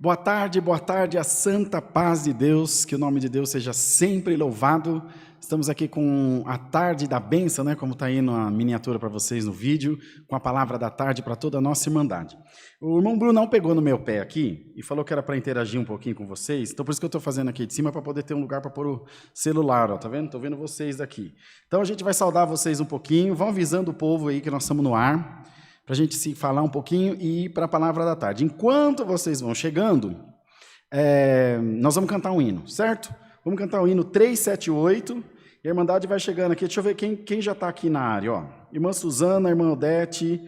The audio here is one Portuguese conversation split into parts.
Boa tarde, a santa paz de Deus, que o nome de Deus seja sempre louvado. Estamos aqui com a tarde da bênção, né? Como está aí na miniatura para vocês no vídeo, com a palavra da tarde para toda a nossa irmandade. O irmão Bruno não pegou no meu pé aqui e falou que era para interagir um pouquinho com vocês, então por isso que eu estou fazendo aqui de cima, para poder ter um lugar para pôr o celular, ó, tá vendo? Estou vendo vocês daqui. Então a gente vai saudar vocês um pouquinho, vão avisando o povo aí que nós estamos no ar, para a gente se falar um pouquinho e ir para a palavra da tarde. Enquanto vocês vão chegando, nós vamos cantar um hino, certo? Vamos cantar o hino 378, e a Irmandade vai chegando aqui. Deixa eu ver quem já está aqui na área. Ó. Irmã Suzana, irmã Odete,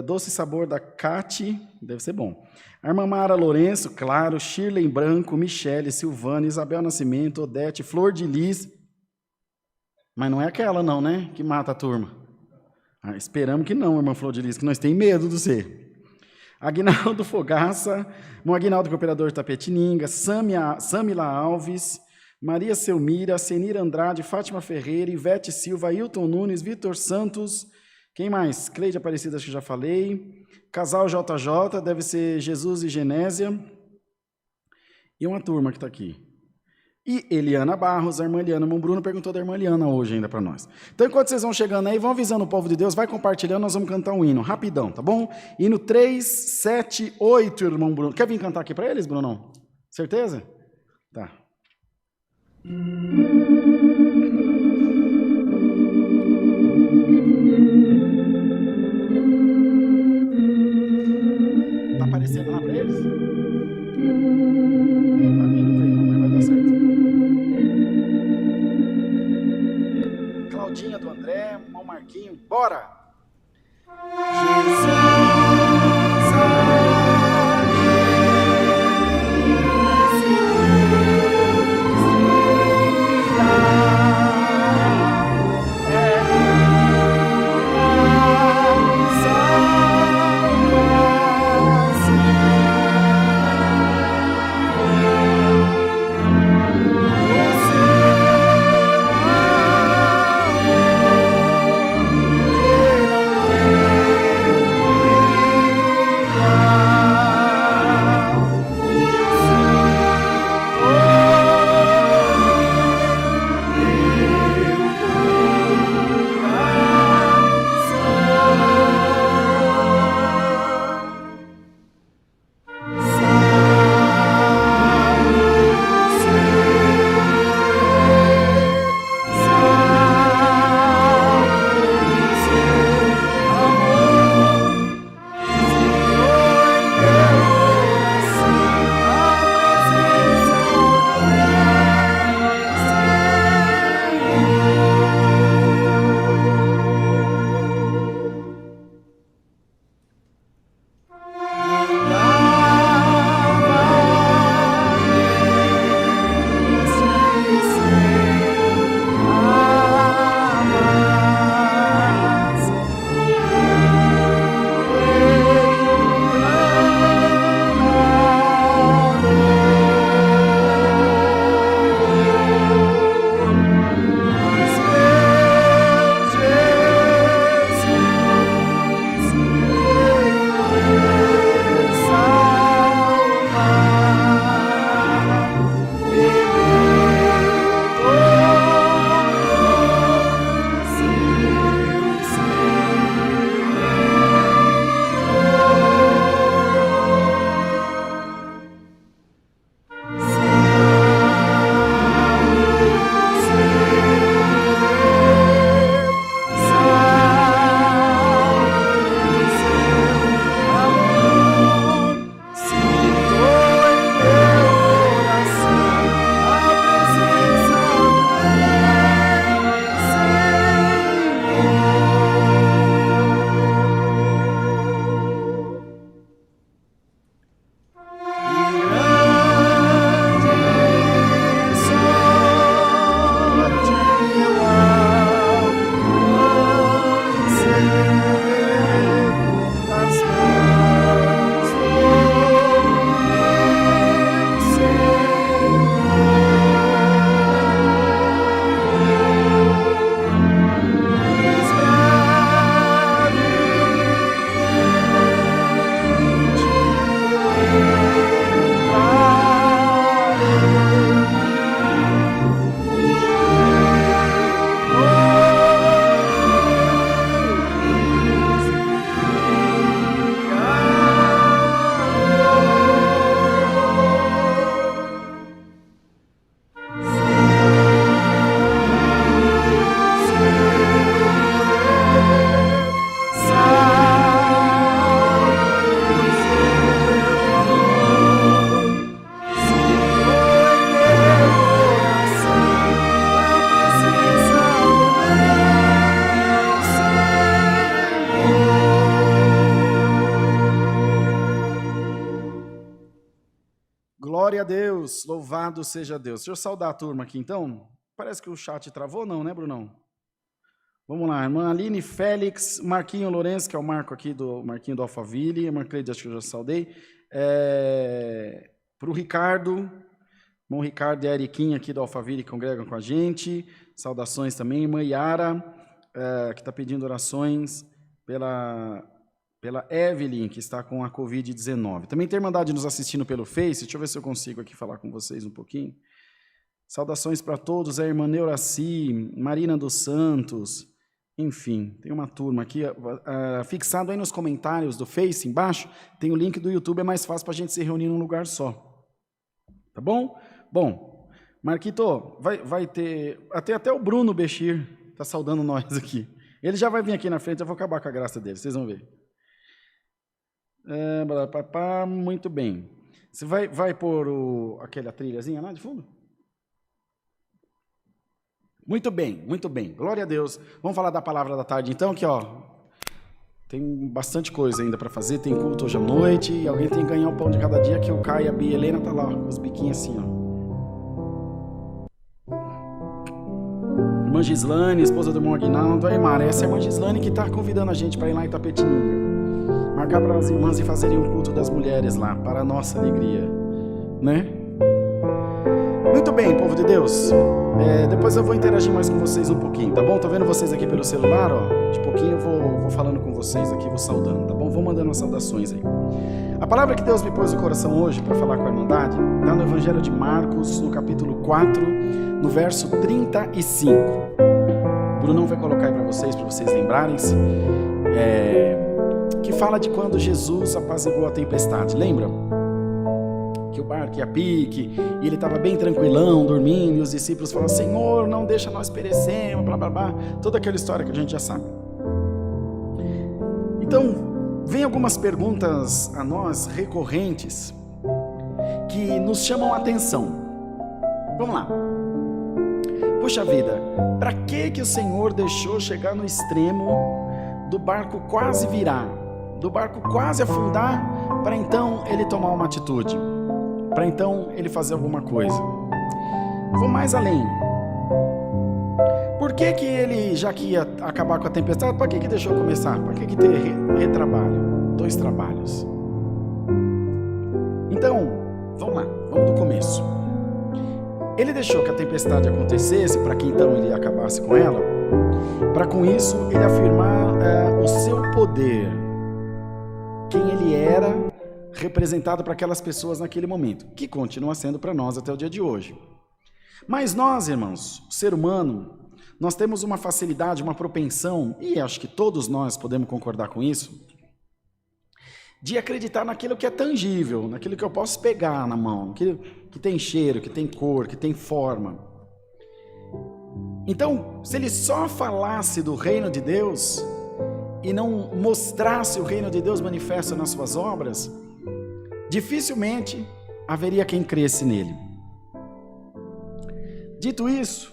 Doce Sabor da Cati, deve ser bom. A irmã Mara Lourenço, claro, Shirley Branco, Michele, Silvana, Isabel Nascimento, Odete, Flor de Lis. Mas não é aquela não, né? Que mata a turma. Esperamos que não, irmã Flor de Lis, que nós temos medo do você. Aguinaldo Fogaça, irmão Aguinaldo, cooperador de Tapetininga, Samila Alves, Maria Selmira, Senir Andrade, Fátima Ferreira, Ivete Silva, Ailton Nunes, Vitor Santos, quem mais? Cleide Aparecida, acho que já falei. Casal JJ, deve ser Jesus e Genésia. E uma turma que está aqui. E Eliana Barros, a irmã Eliana. O irmão Bruno perguntou da irmã Eliana hoje ainda para nós. Então, enquanto vocês vão chegando aí, vão avisando o povo de Deus, vai compartilhando, nós vamos cantar um hino, rapidão, tá bom? Hino 378, irmão Bruno. Quer vir cantar aqui para eles, Brunão? Certeza? Tá. Tá aparecendo lá para eles? Para mim não veio, não, mas vai dar certo. Claudinha do André, irmão Marquinho, bora! Jesus. Glória a Deus, louvado seja Deus. Deixa eu saudar a turma aqui então. Parece que o chat travou, não, né, Brunão? Vamos lá, irmã Aline Félix, Marquinho Lourenço, que é o Marco aqui do Marquinho do Alphaville, a Marcleide, acho que eu já saudei. Para o Ricardo, irmão Ricardo e a Eriquinha aqui do Alphaville que congregam com a gente. Saudações também, irmã Yara, que está pedindo orações pela Evelyn, que está com a Covid-19. Também tem irmandade nos assistindo pelo Face. Deixa eu ver se eu consigo aqui falar com vocês um pouquinho. Saudações para todos, a irmã Neuraci, Marina dos Santos, enfim, tem uma turma aqui, fixado aí nos comentários do Face, embaixo, tem o link do YouTube, é mais fácil para a gente se reunir num lugar só. Tá bom? Bom, Marquito, vai ter, até o Bruno Bechir está saudando nós aqui. Ele já vai vir aqui na frente, eu vou acabar com a graça dele, vocês vão ver. Muito bem. Você vai pôr aquela trilhazinha lá de fundo? Muito bem, muito bem. Glória a Deus. Vamos falar da palavra da tarde então, que tem bastante coisa ainda para fazer, tem culto hoje à noite, e alguém tem que ganhar o pão de cada dia, que o Caio e a Bia Helena tá lá, com os biquinhos assim, Irmã Gislane, esposa do irmão Aguinaldo, aí Mara, essa é a irmã Gislane que está convidando a gente para ir lá em Itapetininga, marcar para as irmãs e fazerem um culto das mulheres lá, para a nossa alegria, né? Muito bem, povo de Deus, depois eu vou interagir mais com vocês um pouquinho, tá bom? Tô vendo vocês aqui pelo celular, de pouquinho eu vou falando com vocês aqui, vou saudando, tá bom? Vou mandando umas saudações aí. A palavra que Deus me pôs no coração hoje para falar com a Irmandade está no Evangelho de Marcos, no capítulo 4, no verso 35. O Brunão vai colocar aí para vocês lembrarem-se, que fala de quando Jesus apaziguou a tempestade, lembram? Que o barco ia a pique, e ele estava bem tranquilão, dormindo, e os discípulos falaram, Senhor, não deixa nós perecermos, blá, blá, blá, toda aquela história que a gente já sabe. Então, vem algumas perguntas a nós, recorrentes, que nos chamam a atenção. Vamos lá. Puxa vida, para que o Senhor deixou chegar no extremo do barco quase virar, do barco quase afundar, para então ele tomar uma atitude? Para então ele fazer alguma coisa? Vou mais além. Por que ele, já que ia acabar com a tempestade, para que deixou começar? Para que ter retrabalho? 2 trabalhos. Então, vamos lá, vamos do começo. Ele deixou que a tempestade acontecesse para que então ele acabasse com ela, para com isso ele afirmar o seu poder, quem ele era, representado para aquelas pessoas naquele momento, que continua sendo para nós até o dia de hoje. Mas nós, irmãos, o ser humano, nós temos uma facilidade, uma propensão, e acho que todos nós podemos concordar com isso, de acreditar naquilo que é tangível, naquilo que eu posso pegar na mão, naquilo que tem cheiro, que tem cor, que tem forma. Então, se ele só falasse do reino de Deus e não mostrasse o reino de Deus manifesto nas suas obras, dificilmente haveria quem cresce nele. Dito isso,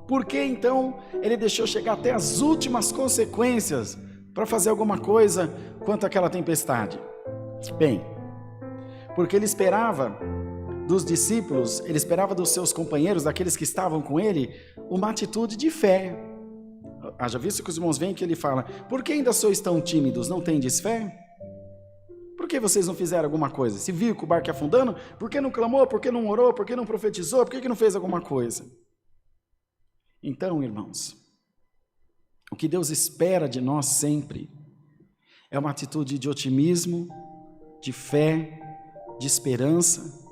por que então ele deixou chegar até as últimas consequências para fazer alguma coisa quanto àquela tempestade? Bem, porque ele esperava dos discípulos, ele esperava dos seus companheiros, daqueles que estavam com ele, uma atitude de fé. Já visto que os irmãos veem que ele fala, por que ainda sois tão tímidos, não tendes fé? Por que vocês não fizeram alguma coisa? Se viu que o barco ia afundando, por que não clamou, por que não orou, por que não profetizou, por que não fez alguma coisa? Então, irmãos, o que Deus espera de nós sempre é uma atitude de otimismo, de fé, de esperança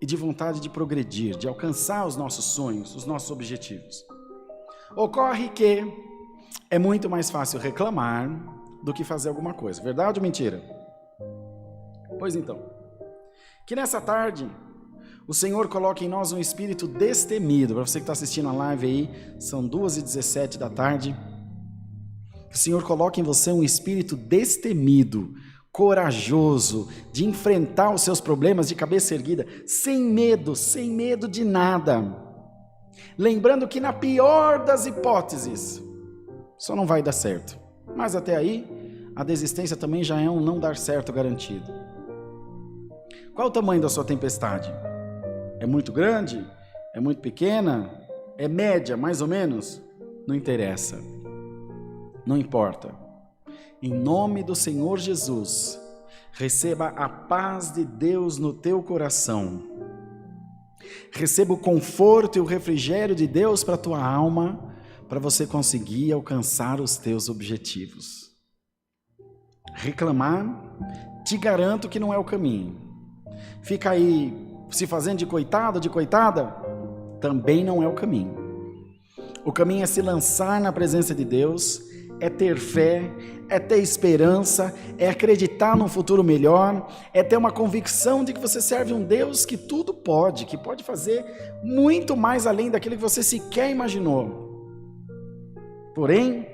e de vontade de progredir, de alcançar os nossos sonhos, os nossos objetivos. Ocorre que é muito mais fácil reclamar do que fazer alguma coisa, verdade ou mentira? Pois então, que nessa tarde o Senhor coloque em nós um espírito destemido. Para você que está assistindo a live aí, são 2h17 da tarde. Que o Senhor coloque em você um espírito destemido, corajoso, de enfrentar os seus problemas de cabeça erguida, sem medo de nada. Lembrando que na pior das hipóteses, só não vai dar certo. Mas até aí, a desistência também já é um não dar certo garantido. Qual o tamanho da sua tempestade? É muito grande? É muito pequena? É média, mais ou menos? Não interessa. Não importa. Em nome do Senhor Jesus, receba a paz de Deus no teu coração. Receba o conforto e o refrigério de Deus para a tua alma, para você conseguir alcançar os teus objetivos. Reclamar, te garanto que não é o caminho. Fica aí se fazendo de coitado, de coitada, também não é o caminho. O caminho é se lançar na presença de Deus, é ter fé, é ter esperança, é acreditar num futuro melhor, é ter uma convicção de que você serve um Deus que tudo pode, que pode fazer muito mais além daquilo que você sequer imaginou. Porém,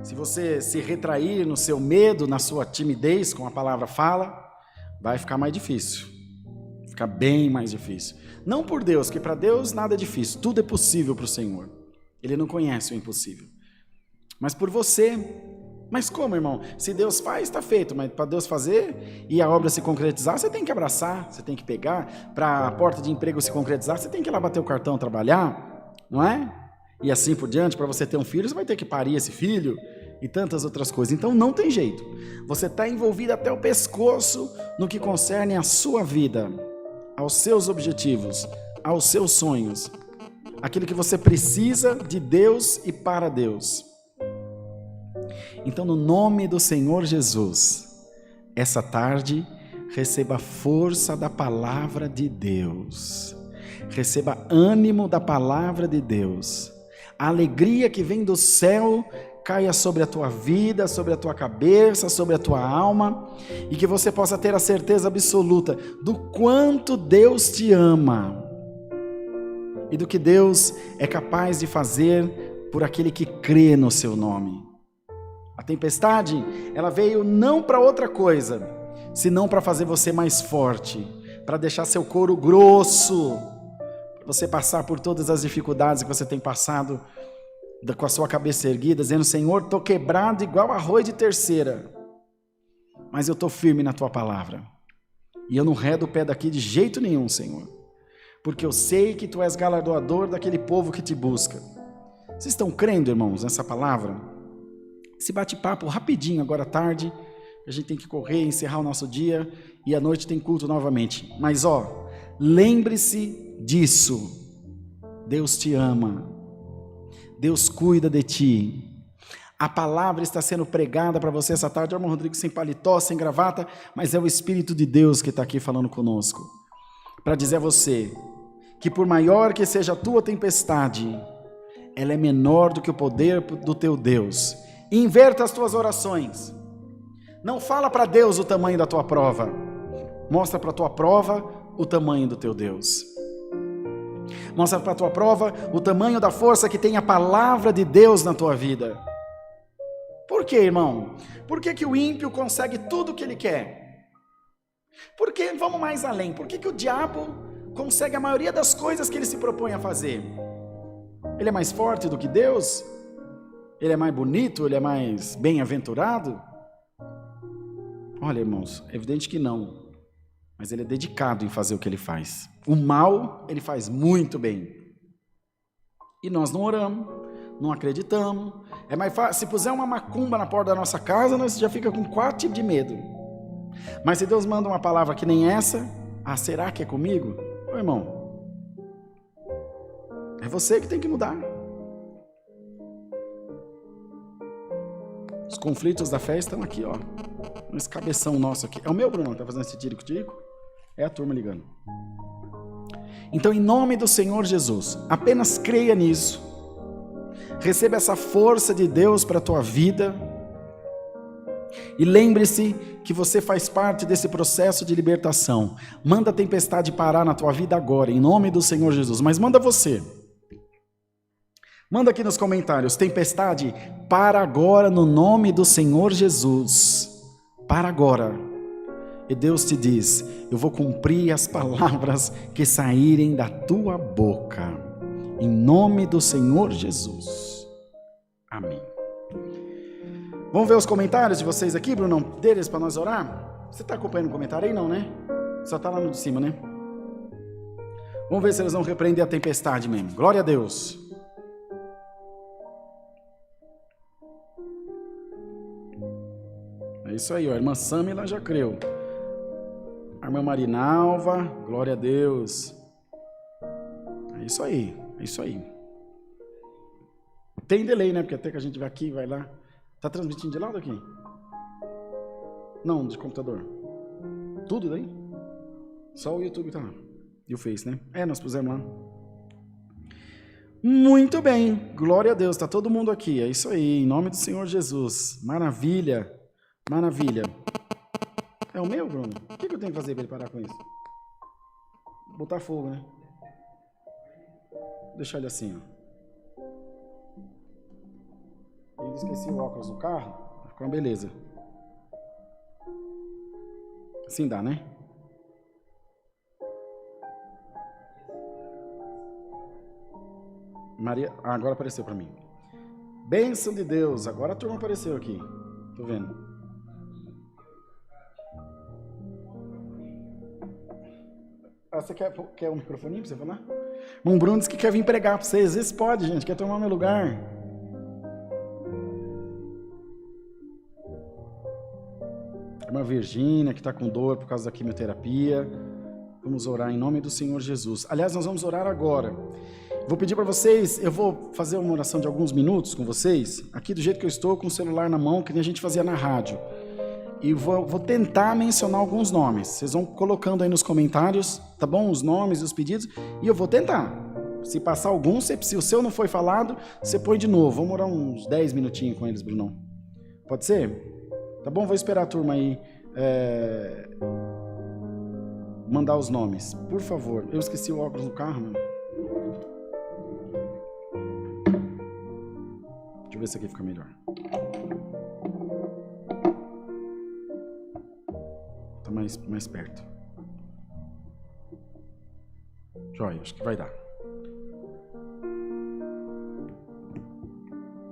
se você se retrair no seu medo, na sua timidez, como a palavra fala, vai ficar mais difícil, ficar bem mais difícil. Não por Deus, que para Deus nada é difícil, tudo é possível para o Senhor. Ele não conhece o impossível. Mas por você, mas como, irmão? Se Deus faz, está feito, mas para Deus fazer e a obra se concretizar, você tem que abraçar, você tem que pegar, para a porta de emprego se concretizar, você tem que ir lá bater o cartão, trabalhar, não é? E assim por diante, para você ter um filho, você vai ter que parir esse filho e tantas outras coisas. Então não tem jeito, você está envolvido até o pescoço no que concerne a sua vida, aos seus objetivos, aos seus sonhos, aquilo que você precisa de Deus e para Deus. Então, no nome do Senhor Jesus, essa tarde, receba a força da palavra de Deus, receba ânimo da palavra de Deus, a alegria que vem do céu caia sobre a tua vida, sobre a tua cabeça, sobre a tua alma, e que você possa ter a certeza absoluta do quanto Deus te ama e do que Deus é capaz de fazer por aquele que crê no seu nome. A tempestade, ela veio não para outra coisa, senão para fazer você mais forte, para deixar seu couro grosso, para você passar por todas as dificuldades que você tem passado, com a sua cabeça erguida, dizendo: Senhor, estou quebrado igual arroz de terceira, mas eu estou firme na tua palavra, e eu não redo o pé daqui de jeito nenhum, Senhor, porque eu sei que tu és galardoador daquele povo que te busca. Vocês estão crendo, irmãos, nessa palavra? Esse bate-papo rapidinho agora à tarde, a gente tem que correr, encerrar o nosso dia, e à noite tem culto novamente. Mas lembre-se disso, Deus te ama, Deus cuida de ti. A palavra está sendo pregada para você essa tarde. Irmão Rodrigo, sem paletó, sem gravata, mas é o Espírito de Deus que está aqui falando conosco, para dizer a você, que por maior que seja a tua tempestade, ela é menor do que o poder do teu Deus. Inverta as tuas orações. Não fala para Deus o tamanho da tua prova. Mostra para a tua prova o tamanho do teu Deus. Mostra para a tua prova o tamanho da força que tem a palavra de Deus na tua vida. Por quê, irmão? Por que o ímpio consegue tudo o que ele quer? Por que, vamos mais além, por que o diabo consegue a maioria das coisas que ele se propõe a fazer? Ele é mais forte do que Deus? Ele é mais bonito? Ele é mais bem-aventurado? Olha, irmãos, é evidente que não. Mas ele é dedicado em fazer o que ele faz. O mal, ele faz muito bem. E nós não oramos, não acreditamos. É mais fácil, se puser uma macumba na porta da nossa casa, nós já fica com 4 tipos de medo. Mas se Deus manda uma palavra que nem essa, será que é comigo? Ô, irmão, é você que tem que mudar. Os conflitos da fé estão aqui, nesse cabeção nosso aqui. É o meu, Bruno, que está fazendo esse tirico-tirico? É a turma ligando. Então, em nome do Senhor Jesus, apenas creia nisso. Receba essa força de Deus para a tua vida. E lembre-se que você faz parte desse processo de libertação. Manda a tempestade parar na tua vida agora, em nome do Senhor Jesus. Mas manda você. Manda aqui nos comentários: tempestade, para agora no nome do Senhor Jesus. Para agora. E Deus te diz: eu vou cumprir as palavras que saírem da tua boca. Em nome do Senhor Jesus. Amém. Vamos ver os comentários de vocês aqui, Bruno, deles, para nós orar? Você está acompanhando o comentário aí? Não, né? Só está lá no de cima, né? Vamos ver se eles vão repreender a tempestade mesmo. Glória a Deus. É isso aí, ó. A irmã Samila já creu. A irmã Marinalva, glória a Deus. É isso aí, é isso aí. Tem delay, né? Porque até que a gente vai aqui, vai lá. Tá transmitindo de lá ou daqui? Não, de computador. Tudo daí? Só o YouTube tá lá. E o Face, né? É, nós pusemos lá. Muito bem, glória a Deus, tá todo mundo aqui. É isso aí, em nome do Senhor Jesus. Maravilha, maravilha. É o meu, Bruno? O que eu tenho que fazer para ele parar com isso? Botar fogo, né? Deixar ele assim, ó. Eu esqueci o óculos no carro. Ficou uma beleza. Assim dá, né? Maria, agora apareceu para mim. Bênção de Deus. Agora a turma apareceu aqui. Tô vendo. Ah, você quer um microfoninho pra você falar? Um Bruno disse que quer vir pregar pra vocês. Esse pode, gente. Quer tomar meu lugar. Irmã Virgínia, que está com dor por causa da quimioterapia. Vamos orar em nome do Senhor Jesus. Aliás, nós vamos orar agora. Vou pedir para vocês, eu vou fazer uma oração de alguns minutos com vocês, aqui do jeito que eu estou, com o celular na mão, que nem a gente fazia na rádio. E vou tentar mencionar alguns nomes. Vocês vão colocando aí nos comentários, tá bom? Os nomes e os pedidos. E eu vou tentar. Se passar algum, se o seu não foi falado, você põe de novo. Vamos orar uns 10 minutinhos com eles, Brunão. Pode ser? Tá bom? Vou esperar a turma aí mandar os nomes. Por favor. Eu esqueci o óculos no carro, meu. Deixa eu ver se aqui fica melhor. Tá mais perto. Joia, acho que vai dar.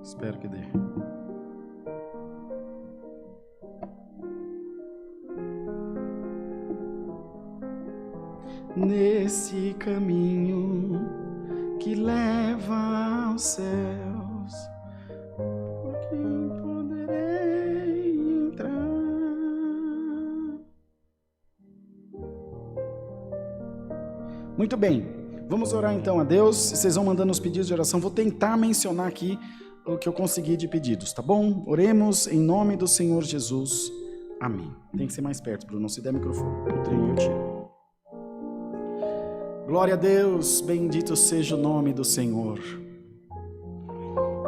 Espero que dê. Nesse caminho que leva aos céus, por quem poderei entrar? Muito bem, vamos orar então a Deus. Vocês vão mandando os pedidos de oração. Vou tentar mencionar aqui o que eu consegui de pedidos, tá bom? Oremos em nome do Senhor Jesus. Amém. Tem que ser mais perto, Bruno. Se der microfone, o trem eu tiro. Glória a Deus, bendito seja o nome do Senhor.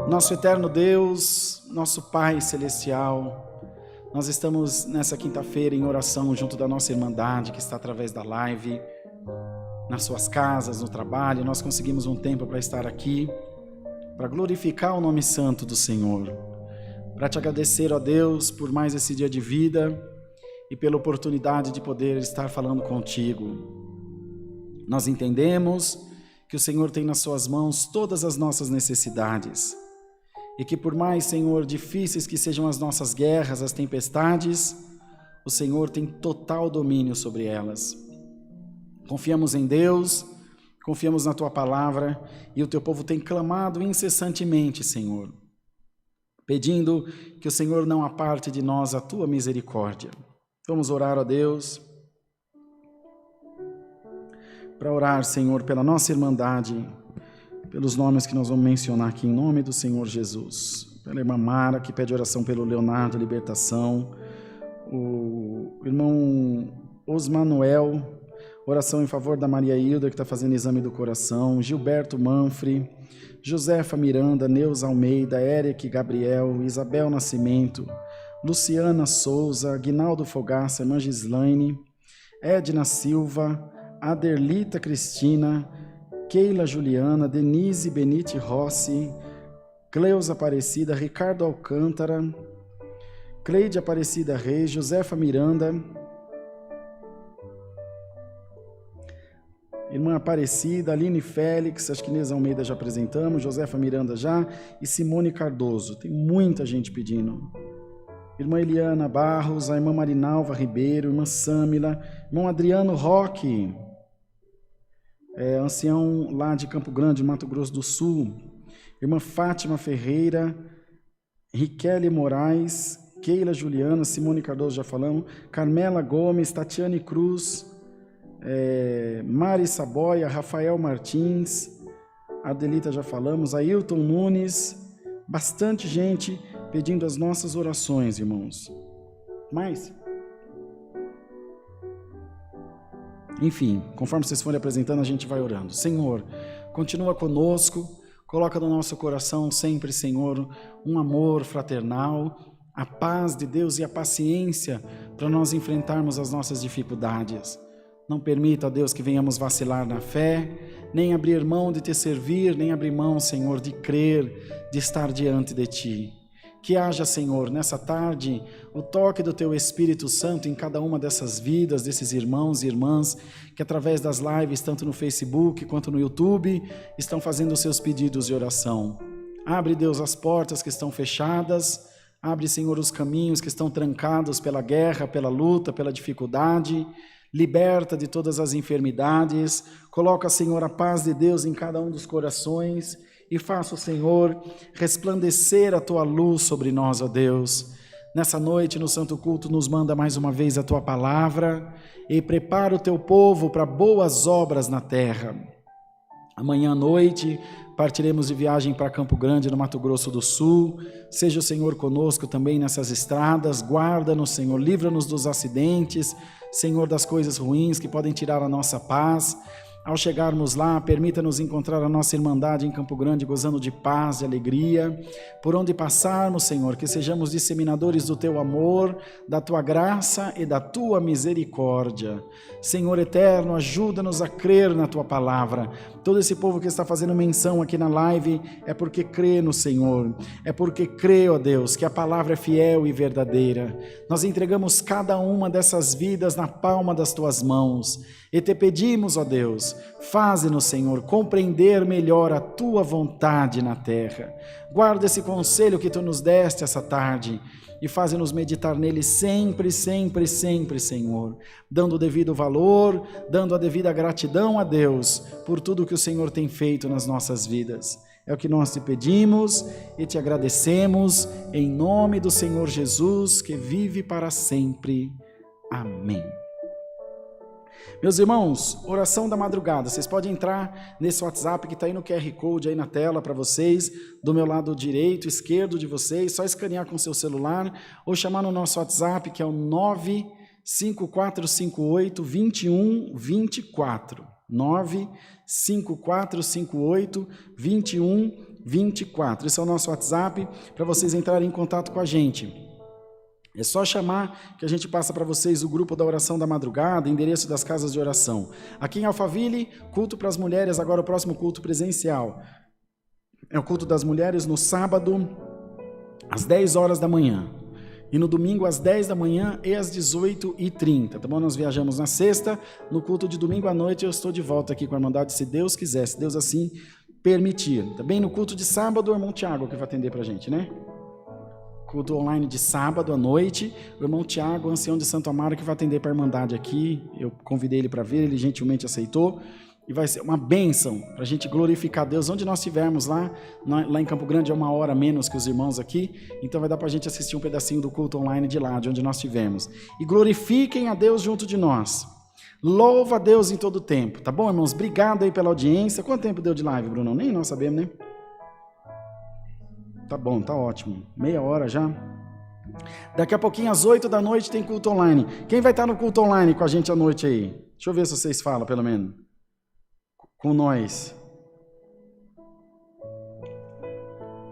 Nosso eterno Deus, nosso Pai Celestial, nós estamos nessa quinta-feira em oração junto da nossa irmandade que está através da live, nas suas casas, no trabalho. Nós conseguimos um tempo para estar aqui, para glorificar o nome santo do Senhor, para te agradecer, ó Deus, por mais esse dia de vida e pela oportunidade de poder estar falando contigo. Nós entendemos que o Senhor tem nas suas mãos todas as nossas necessidades e que por mais, Senhor, difíceis que sejam as nossas guerras, as tempestades, o Senhor tem total domínio sobre elas. Confiamos em Deus, confiamos na Tua palavra e o Teu povo tem clamado incessantemente, Senhor, pedindo que o Senhor não aparte de nós a Tua misericórdia. Vamos orar a Deus. Para orar, Senhor, pela nossa irmandade, pelos nomes que nós vamos mencionar aqui, em nome do Senhor Jesus. Pela irmã Mara, que pede oração pelo Leonardo, libertação. O irmão Osmanuel, oração em favor da Maria Hilda, que está fazendo exame do coração. Gilberto Manfre, Josefa Miranda, Neuza Almeida, Eric Gabriel, Isabel Nascimento, Luciana Souza, Guinaldo Fogaça, irmã Gislaine, Edna Silva, Aderlita Cristina, Keila Juliana, Denise Benite Rossi, Cleusa Aparecida, Ricardo Alcântara, Cleide Aparecida Reis, Josefa Miranda, irmã Aparecida, Aline Félix, acho que Inês Almeida já apresentamos, Josefa Miranda já, e Simone Cardoso. Tem muita gente pedindo. irmã Eliana Barros, a irmã Marinalva Ribeiro, irmã Sâmila, irmão Adriano Roque, ancião lá de Campo Grande, Mato Grosso do Sul, irmã Fátima Ferreira, Riquele Moraes, Keila Juliana, Simone Cardoso, já falamos, Carmela Gomes, Tatiane Cruz, Mari Saboia, Rafael Martins, Adelita já falamos, Ailton Nunes, bastante gente pedindo as nossas orações, irmãos. Mais? Enfim, conforme vocês forem apresentando, a gente vai orando. Senhor, continua conosco, coloca no nosso coração sempre, Senhor, um amor fraternal, a paz de Deus e a paciência para nós enfrentarmos as nossas dificuldades. Não permita, Deus, que venhamos vacilar na fé, nem abrir mão de te servir, nem abrir mão, Senhor, de crer, de estar diante de Ti. Que haja, Senhor, nessa tarde, o toque do Teu Espírito Santo em cada uma dessas vidas, desses irmãos e irmãs, que através das lives, tanto no Facebook quanto no YouTube, estão fazendo os seus pedidos de oração. Abre, Deus, as portas que estão fechadas, abre, Senhor, os caminhos que estão trancados pela guerra, pela luta, pela dificuldade, liberta de todas as enfermidades, coloca, Senhor, a paz de Deus em cada um dos corações e faça o Senhor resplandecer a Tua luz sobre nós, ó Deus. Nessa noite, no Santo Culto, nos manda mais uma vez a Tua palavra e prepara o Teu povo para boas obras na terra. Amanhã à noite, partiremos de viagem para Campo Grande, no Mato Grosso do Sul. Seja o Senhor conosco também nessas estradas, guarda-nos, Senhor, livra-nos dos acidentes, Senhor, das coisas ruins que podem tirar a nossa paz. Ao chegarmos lá, permita-nos encontrar a nossa irmandade em Campo Grande, gozando de paz e alegria. Por onde passarmos, Senhor, que sejamos disseminadores do Teu amor, da Tua graça e da Tua misericórdia. Senhor eterno, ajuda-nos a crer na Tua palavra. Todo esse povo que está fazendo menção aqui na live é porque crê no Senhor, é porque crê, ó Deus, que a palavra é fiel e verdadeira. Nós entregamos cada uma dessas vidas na palma das Tuas mãos e Te pedimos, ó Deus, faze-nos, Senhor, compreender melhor a Tua vontade na terra. Guarda esse conselho que Tu nos deste essa tarde e faze-nos meditar nele sempre, sempre, sempre, Senhor, dando o devido valor, dando a devida gratidão a Deus por tudo que o Senhor tem feito nas nossas vidas. É o que nós Te pedimos e Te agradecemos em nome do Senhor Jesus, que vive para sempre. Amém. Meus irmãos, oração da madrugada, vocês podem entrar nesse WhatsApp que está aí no QR Code aí na tela para vocês, do meu lado direito, esquerdo de vocês, só escanear com o seu celular ou chamar no nosso WhatsApp que é o 95458-2124, 95458-2124, esse é o nosso WhatsApp para vocês entrarem em contato com a gente. É só chamar que a gente passa para vocês o grupo da oração da madrugada, endereço das casas de oração. Aqui em Alphaville, culto para as mulheres, agora o próximo culto presencial. É o culto das mulheres no sábado, às 10 horas da manhã. E no domingo, às 10 da manhã e às 18h30. Tá bom? Nós viajamos na sexta, no culto de domingo à noite eu estou de volta aqui com a Irmandade, se Deus quiser, se Deus assim permitir. Também no culto de sábado, o irmão Tiago que vai atender para a gente, né? Culto online de sábado à noite, o irmão Tiago, ancião de Santo Amaro, que vai atender para a Irmandade aqui. Eu convidei ele para vir, ele gentilmente aceitou. E vai ser uma bênção para a gente glorificar Deus. Onde nós estivermos lá em Campo Grande é 1 hora menos que os irmãos aqui, então vai dar para a gente assistir um pedacinho do culto online de lá, de onde nós estivermos. E glorifiquem a Deus junto de nós. Louva a Deus em todo o tempo, tá bom, irmãos? Obrigado aí pela audiência. Quanto tempo deu de live, Bruno? Nem nós sabemos, né? Tá bom, tá ótimo. Meia hora já. Daqui a pouquinho, às 8 da noite, tem culto online. Quem vai estar no culto online com a gente à noite aí? Deixa eu ver se vocês falam, pelo menos. Com nós.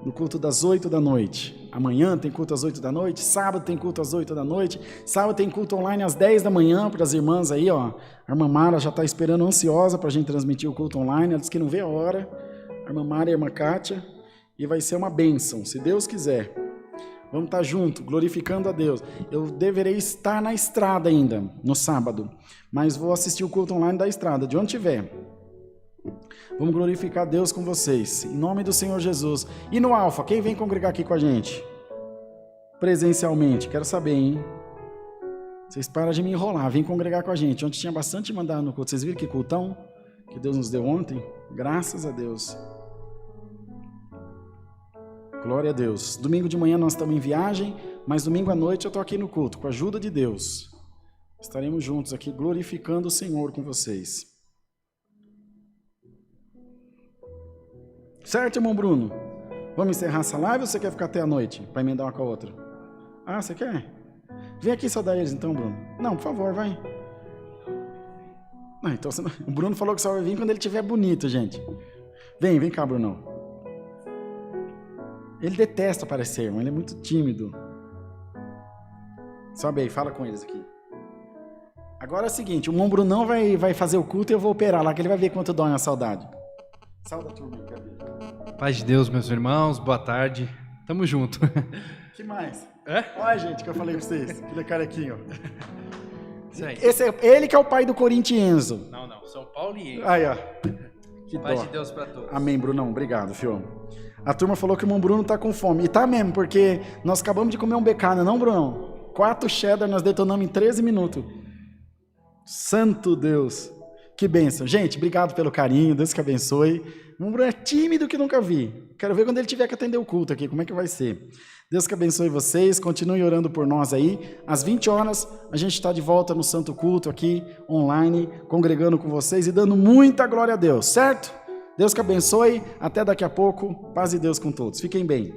No culto das 8 da noite. Amanhã tem culto às 8 da noite. Sábado tem culto às 8 da noite. Sábado tem culto online às 10 da manhã para as irmãs aí, ó. A irmã Mara já está esperando ansiosa para a gente transmitir o culto online. Ela disse que não vê a hora. A irmã Mara e a irmã Kátia. E vai ser uma bênção, se Deus quiser. Vamos estar juntos, glorificando a Deus. Eu deverei estar na estrada ainda, no sábado. Mas vou assistir o culto online da estrada, de onde estiver. Vamos glorificar a Deus com vocês. Em nome do Senhor Jesus. E no Alfa, quem vem congregar aqui com a gente? presencialmente? Quero saber, hein? Vocês param de me enrolar, vem congregar com a gente. Ontem tinha bastante mandado no culto. Vocês viram que cultão que Deus nos deu ontem? Graças a Deus. Glória a Deus. Domingo de manhã nós estamos em viagem, mas domingo à noite eu estou aqui no culto, com a ajuda de Deus. Estaremos juntos aqui, glorificando o Senhor com vocês. Certo, irmão Bruno? Vamos encerrar essa live ou você quer ficar até a noite, para emendar uma com a outra? Ah, você quer? Vem aqui saudar eles então, Bruno. Não, por favor, vai. Não, então não... O Bruno falou que só vai vir quando ele estiver bonito, gente. Vem cá, Bruno. Ele detesta aparecer, irmão. Ele é muito tímido. Sobe aí, fala com eles aqui. Agora é o seguinte, o irmão Brunão vai fazer o culto e eu vou operar lá, que ele vai ver quanto dói a saudade. Sauda a turma, cadê? Paz de Deus, meus irmãos, boa tarde. Tamo junto. Que mais? É? Olha, gente, que eu falei pra vocês. Aquele carequinho. Isso aí. Ele que é o pai do Corintienzo. Não, São Paulo e Enzo. Aí, ó. Que Paz dó. de Deus pra todos. Amém, Brunão. Obrigado, filho. A turma falou que o irmão Bruno tá com fome. E tá mesmo, porque nós acabamos de comer um becana, não, Brunão? 4 cheddar nós detonamos em 13 minutos. Santo Deus. Que bênção. Gente, obrigado pelo carinho. Deus que abençoe. O irmão Bruno é tímido que nunca vi. Quero ver quando ele tiver que atender o culto aqui, como é que vai ser. Deus que abençoe vocês. Continue orando por nós aí. Às 20 horas, a gente está de volta no Santo Culto aqui, online, congregando com vocês e dando muita glória a Deus, certo? Deus que abençoe. Até daqui a pouco. Paz e Deus com todos. Fiquem bem.